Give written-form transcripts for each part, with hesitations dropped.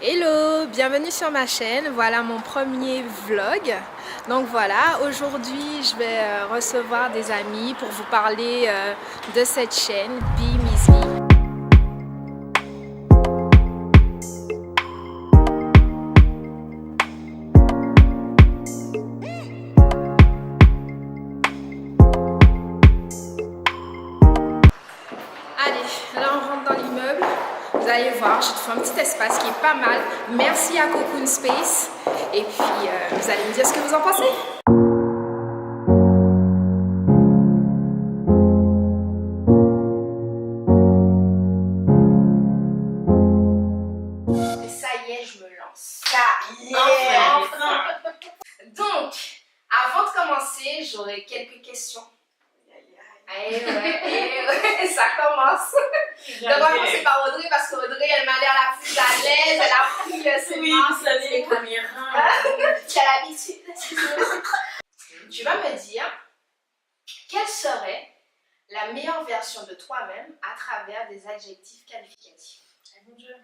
Hello, bienvenue sur ma chaîne, voilà mon premier vlog. Donc voilà, aujourd'hui je vais recevoir des amis pour vous parler de cette chaîne, Be Miss Me. Allez, là on rentre dans l'immeuble. Vous allez voir, j'ai trouvé un petit espace qui est pas mal. Merci à Cocoon Space. Et puis, vous allez me dire ce que vous en pensez. Et ça y est, je me lance. Ça y est, enfin. Donc, avant de commencer, j'aurai quelques questions. Eh ouais, ça commence. On va commencer par Audrey parce qu'Audrey, elle m'a l'air la plus à l'aise, elle a pris le segment. Oui, vous savez, les caméras. Tu as l'habitude. Tu vas me dire quelle serait la meilleure version de toi-même à travers des adjectifs qualificatifs. Oh mon Dieu.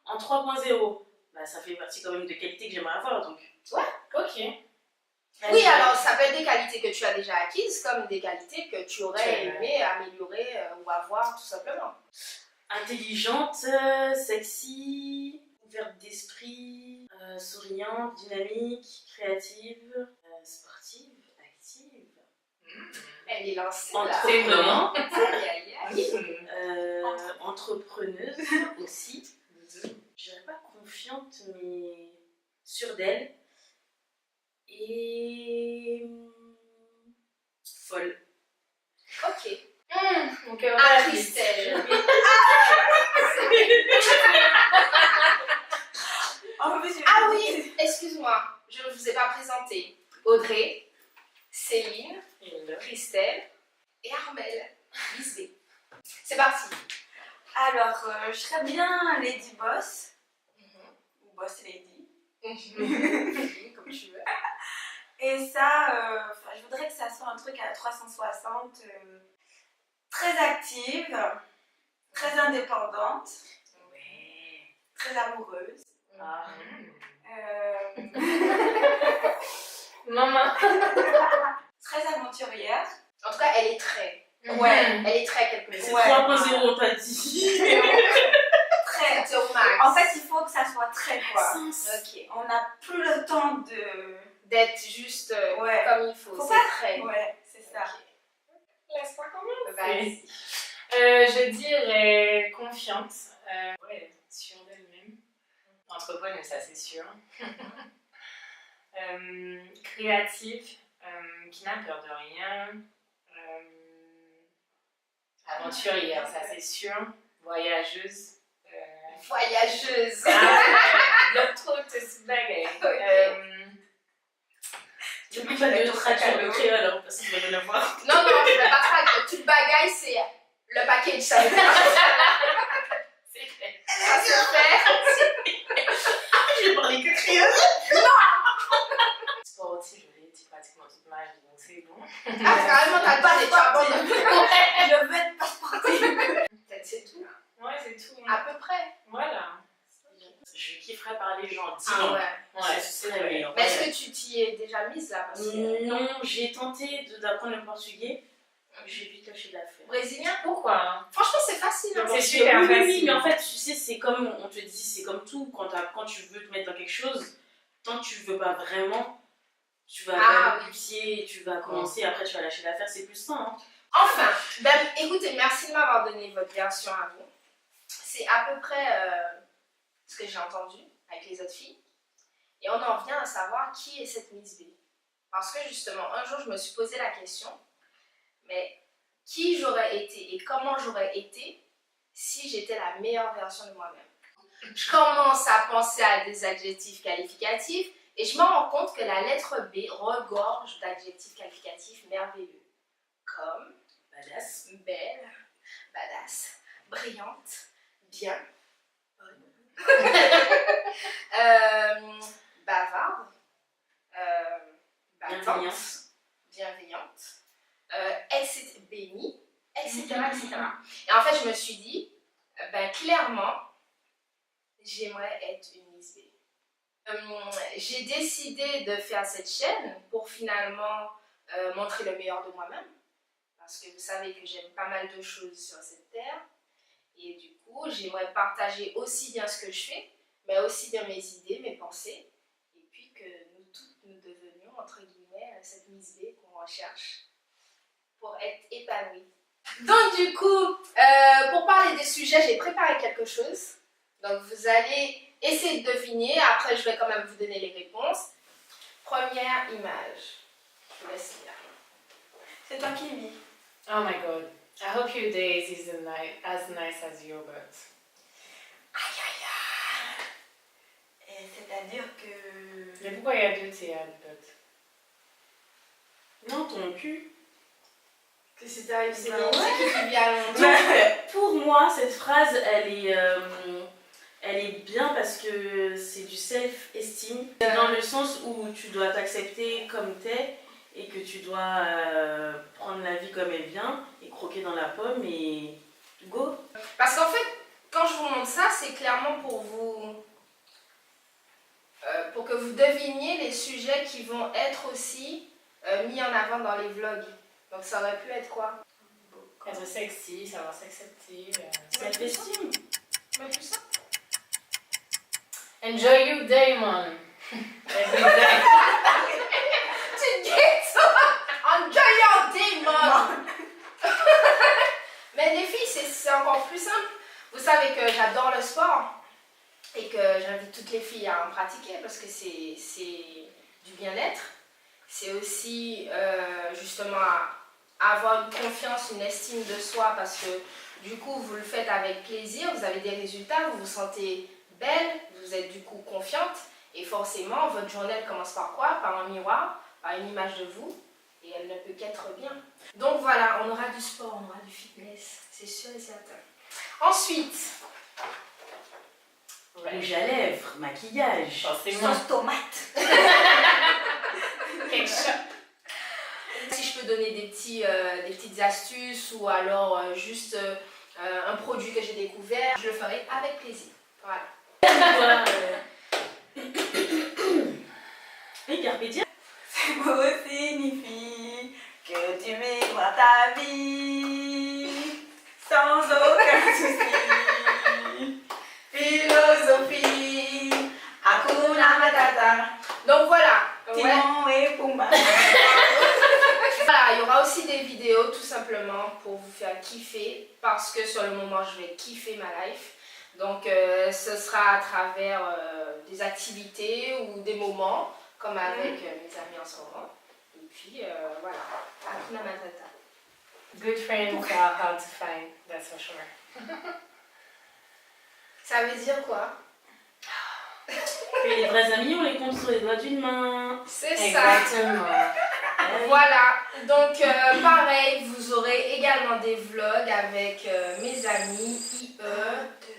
En 3.0, bah, ça fait partie quand même de qualités que j'aimerais avoir, donc. Ouais. Ok. Oui, alors ça peut être des qualités que tu as déjà acquises comme des qualités que tu aurais aimé améliorer ou avoir tout simplement. Intelligente, sexy, ouverte d'esprit, souriante, dynamique, créative, sportive, active. Elle est lancée Entreprenante. là. Entrepreneuse aussi. Je dirais pas confiante, mais sûre d'elle. Et folle. Ok. Mon cœur Ah, Christelle. Ah oui, excuse-moi, je ne vous ai pas présenté. Audrey, Céline, Christelle et Armelle. Miss B. C'est parti. Alors, je serais bien Lady Boss, ou Boss Lady. Comme tu veux. Et ça, je voudrais que ça soit un truc à 360, très active, très indépendante, très amoureuse. Ah. Maman. Très aventurière. En tout cas, elle est très. Ouais. Elle est très quelque chose. C'est 3.0, t'as dit. Très. C'est au max. En fait, il faut que ça soit très quoi. Ok. On n'a plus le temps de... D'être juste Ouais. comme il faut. Faut C'est pas- très. Ouais, c'est ça. Laisse-moi commencer. Vas-y. Je dirais confiante, ouais, sûre d'elle-même, entrepreneur, ça c'est sûr, créative, qui n'a peur de rien, aventurière, ça c'est sûr, voyageuse, Voyageuse. le truc de ce bagage. Tu peux pas de traduire le créole alors parce que je vais le voir. Non, je ne vais pas traduire. Tout le bagaille, c'est le package, ça veut dire. C'est vrai. Ça se fait. Je vais parler que créole. Sportive, je l'ai dit pratiquement toute ma vie, donc c'est bon. Ah, carrément, t'as pas les abandonné. Je veux être pas sportive. C'est tout. Ouais, c'est tout. À peu près. Voilà. Je kifferais parler genre 10 Ah ans. ouais. Ouais, c'est très bien. Mais est-ce que tu t'y es déjà mise là parce que... Non, j'ai tenté d'apprendre le portugais. J'ai vite lâché l'affaire. Brésilien? Pourquoi hein? Franchement, c'est facile. Hein. C'est Oui, super oui, facile. oui, mais en fait, tu sais, c'est comme on te dit, c'est comme tout. Quand tu veux te mettre dans quelque chose, tant que tu veux pas vraiment, tu vas balbutier, tu vas commencer, après tu vas lâcher l'affaire, c'est plus ça. Hein. Enfin, ben, écoutez, merci de m'avoir donné votre version à vous. C'est à peu près ce que j'ai entendu avec les autres filles. Et on en vient à savoir qui est cette Miss B. Parce que justement, un jour, je me suis posé la question, mais qui j'aurais été et comment j'aurais été si j'étais la meilleure version de moi-même. Je commence à penser à des adjectifs qualificatifs et je me rends compte que la lettre B regorge d'adjectifs qualificatifs merveilleux. Comme Badass. belle, badass, brillante, bien, bonne, bavarde, battante, bienveillante, bénie, etc., etc. Et en fait, je me suis dit, ben, clairement, j'aimerais être une Miss B. J'ai décidé de faire cette chaîne pour finalement montrer le meilleur de moi-même. Parce que vous savez que j'aime pas mal de choses sur cette terre. Et du coup, j'aimerais partager aussi bien ce que je fais, mais aussi bien mes idées, mes pensées. Et puis que nous toutes, nous devenions, entre guillemets, cette Miss B qu'on recherche pour être épanouie. Donc du coup, pour parler des sujets, j'ai préparé quelque chose. Donc vous allez essayer de deviner. Après, je vais quand même vous donner les réponses. Première image. Je vous laisse lire. C'est toi qui lis. Oh my god. I hope your days is as nice as yogurt. Aïe aïe aïe. Et c'est-à-dire que... Mais pourquoi il y a deux T à but? Non, ton cul. Que c'est arrivé, c'est Bah qui vient Donc, pour moi, cette phrase, elle est bien parce que c'est du self-esteem. Dans le sens où tu dois t'accepter comme t'es et que tu dois prendre la vie comme elle vient et croquer dans la pomme et go. Parce qu'en fait, quand je vous montre ça, c'est clairement pour vous... pour que vous deviniez les sujets qui vont être aussi mis en avant dans les vlogs. Donc ça aurait pu être quoi? Être sexy, savoir s'accepter. Self-esteem. Mais tout ça. Enjoy your day, man. Every day. Tu dis ça? Enjoy your day, mom! Mais les filles, c'est encore plus simple. Vous savez que j'adore le sport et que j'invite toutes les filles à en pratiquer parce que c'est du bien-être. C'est aussi justement avoir une confiance, une estime de soi parce que du coup vous le faites avec plaisir, vous avez des résultats, vous vous sentez belle, vous êtes du coup confiante et forcément votre journée elle commence par quoi? Par un miroir, par une image de vous et elle ne peut qu'être bien. Donc voilà, on aura du sport, on aura du fitness, c'est sûr et certain. Ensuite, Rouge à lèvres, maquillage. Forcément. Sauce tomate. Ketchup. si je peux donner des petites astuces ou alors juste un produit que j'ai découvert, je le ferai avec plaisir. Voilà. Et carpe diem. Ce mot signifie que tu vivras ta vie sans aucun souci. Philosophie, Hakuna Matata, Donc voilà. Ouais. Timon et Pumba. Voilà, il y aura aussi des vidéos tout simplement pour vous faire kiffer parce que sur le moment je vais kiffer ma life. Donc ce sera à travers des activités ou des moments comme avec mes amis en ce moment. Et puis voilà, Hakuna Matata. Good friends are hard to find, that's for sure. Ça veut dire quoi? Que les vrais amis, on les compte sur les doigts d'une main. C'est ça. Exactement. Voilà, donc pareil, vous aurez également des vlogs avec mes amis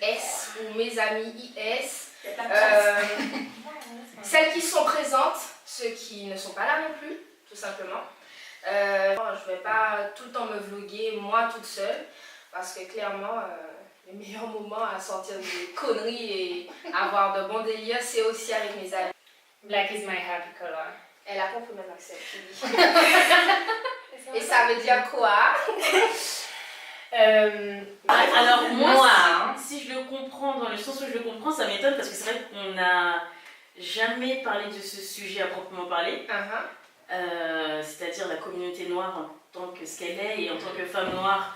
IES ou mes amis IS. Celles qui sont présentes, ceux qui ne sont pas là non plus, tout simplement. Je ne vais pas tout le temps me vloguer moi toute seule parce que clairement les meilleurs moments à sortir des conneries et avoir de bons délires, c'est aussi avec mes amis. Black is my happy color. Elle a compris maintenant que c'est fini. Et ça veut dire quoi? Alors moi, hein. si je le comprends dans le sens où je le comprends, ça m'étonne parce que c'est vrai qu'on n'a jamais parlé de ce sujet à proprement parler. C'est-à-dire la communauté noire en tant que ce qu'elle est et en tant que femme noire,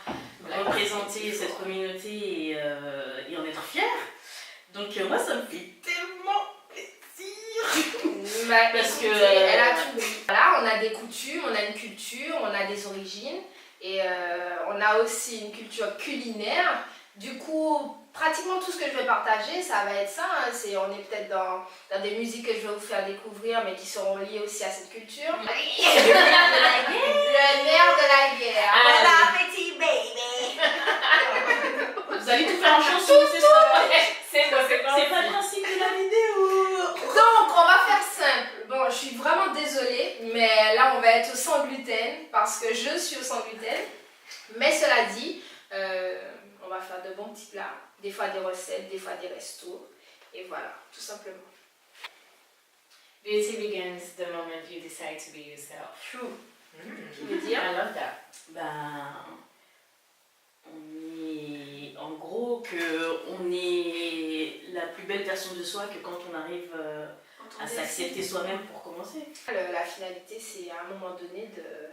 représenter cette communauté et en être fière. Donc moi ça me fait tellement plaisir. Parce que elle a tout dit. Voilà, on a des coutumes, on a une culture, on a des origines et on a aussi une culture culinaire. Du coup, pratiquement tout ce que je vais partager, ça va être ça. Hein. On est peut-être dans des musiques que je vais vous faire découvrir, mais qui seront liées aussi à cette culture. Le nerf de la guerre. Le nerf de la guerre. Bon appétit, baby. Vous allez tout faire en chanson, c'est ça? C'est moi, c'est pas C'est pas le principe de la vidéo. Donc, on va faire simple. Bon, je suis vraiment désolée, mais là, on va être au sans gluten parce que je suis au sans gluten. Mais cela dit, on va va faire de bons petits plats, des fois des recettes, des fois des restos. Et voilà, tout simplement. Beauty begins the moment you decide to be yourself. True. Mm. Tu veux dire? I love that. Ben, on est en gros que on est la plus belle version de soi que quand on arrive à s'accepter soi-même pour commencer. La finalité, c'est à un moment donné de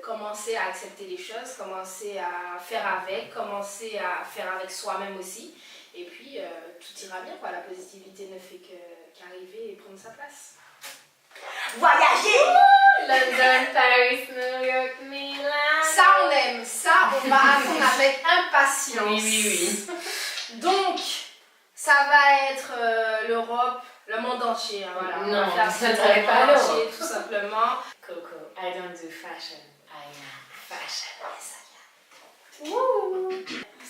commencer à accepter les choses, commencer à faire avec, commencer à faire avec soi-même aussi. Et puis, tout ira bien, quoi. La positivité ne fait qu'arriver et prendre sa place. Voyager! London, Paris, New York, Milan. Ça, on aime. Ça, on va attendre avec impatience. Oui. Donc, ça va être l'Europe, le monde entier. Hein, voilà. On Non, va faire ça le serait pas monde l'Europe. entier, tout simplement. Coco, I don't do fashion. I am fashion.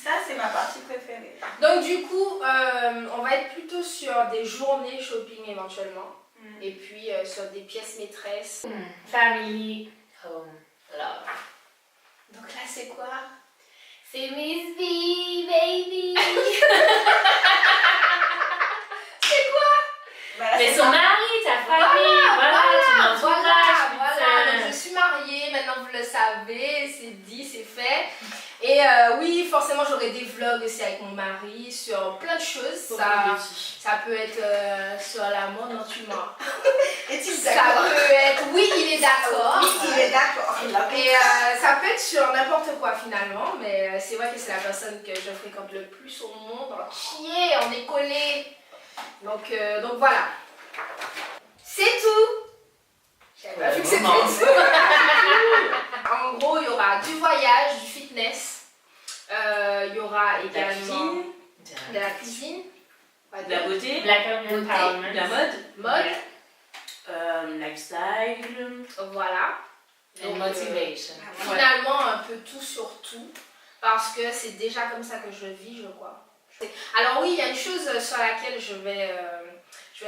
Ça, c'est ma partie préférée. Donc, du coup, on va être plutôt sur des journées shopping éventuellement. Et puis sur des pièces maîtresses. Family, home, love. Donc là, c'est quoi? C'est Miss B, baby. Voilà, Mais c'est son ça. mari, ta famille, voilà, ton entourage, voilà. Donc, putain. je suis mariée, maintenant vous le savez, c'est dit, c'est fait. Et oui, forcément, j'aurai des vlogs aussi avec mon mari sur plein de choses. Ça peut être sur la mode, non, tu mens. Est-il Ça d'accord? peut être, oui, il est d'accord. Oui, il est d'accord. Et ça peut être sur n'importe quoi finalement, mais c'est vrai que c'est la personne que je fréquente le plus au monde entier, on est collés. Donc voilà. C'est tout. J'avais pas vu que c'était tout. En gros, il y aura du voyage, du fitness. Il y aura également de la cuisine. De la beauté, Black empowerment. de la mode, Mode. lifestyle. Voilà. And Donc, motivation. Finalement, un peu tout sur tout, parce que c'est déjà comme ça que je vis, je crois. Alors oui, il y a une chose sur laquelle je vais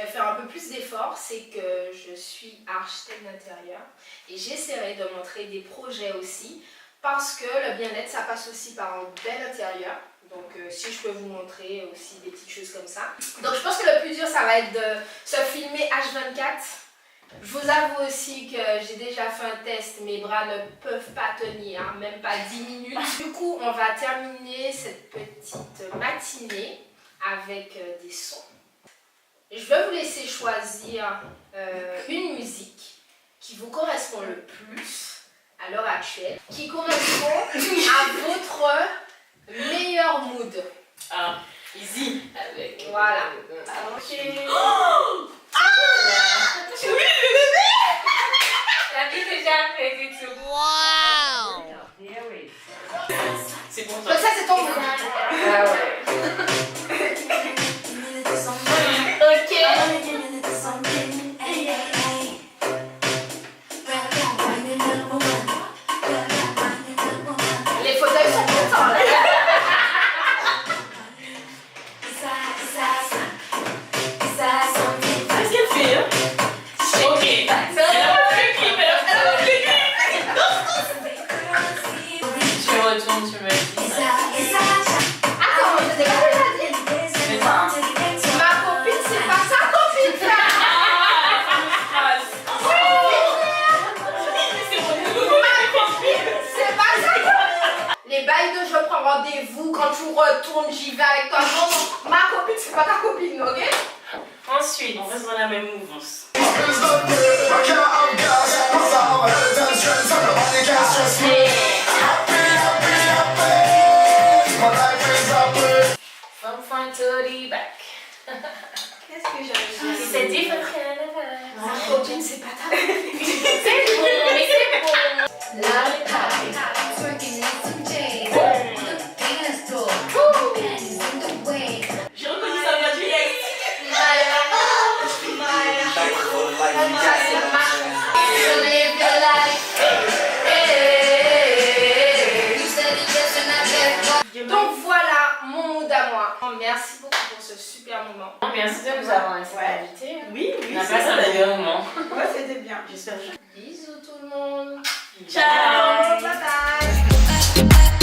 faire un peu plus d'efforts, c'est que je suis architecte d'intérieur et j'essaierai de montrer des projets aussi, parce que le bien-être, ça passe aussi par un bel intérieur. Donc si je peux vous montrer aussi des petites choses comme ça. Donc je pense que le plus dur, ça va être de se filmer H24. Je vous avoue aussi que j'ai déjà fait un test, mes bras ne peuvent pas tenir, même pas 10 minutes. Du coup, on va terminer cette petite matinée avec des sons. Je vais vous laisser choisir une musique qui vous correspond le plus à l'heure actuelle, qui correspond à votre meilleur mood. Ah, easy. Avec. Voilà. Ok. Tu veux le bébé? La vie déjà fait du tout. Wow! C'est pour Donc toi. ça, c'est ton mood. Ah ouais. Les fauteuils sont contents là. Qu'est-ce qu'elle fait, hein? Ok. Elle a plus clip, elle a plus clip. Tu retournes, tu me dis. Attends, je t'ai pas déjà dit. Mais ça, hein. Ma copine, c'est pas sa copine, ça. C'est pas ça. Les bails de je prends rendez-vous, quand tu retournes, j'y vais avec toi. Non, ma copine, c'est pas ta copine, ok? Ensuite. On reste dans la même mouvance. From front to the back. Qu'est-ce que j'avais dit? It's a different kind of vibe. Ma copine, c'est pas ta copine. C'est bon, mais c'est bon. J'ai reconnu sa voix directe. Ça, c'est ma You live your life. Donc voilà mon mood à moi. Merci beaucoup pour ce super moment. Merci de nous avoir invités. Oui, On oui, a c'est passé ça un d'ailleurs. bon moment. Ouais, c'était bien. J'espère. Bisous tout le monde. Ciao.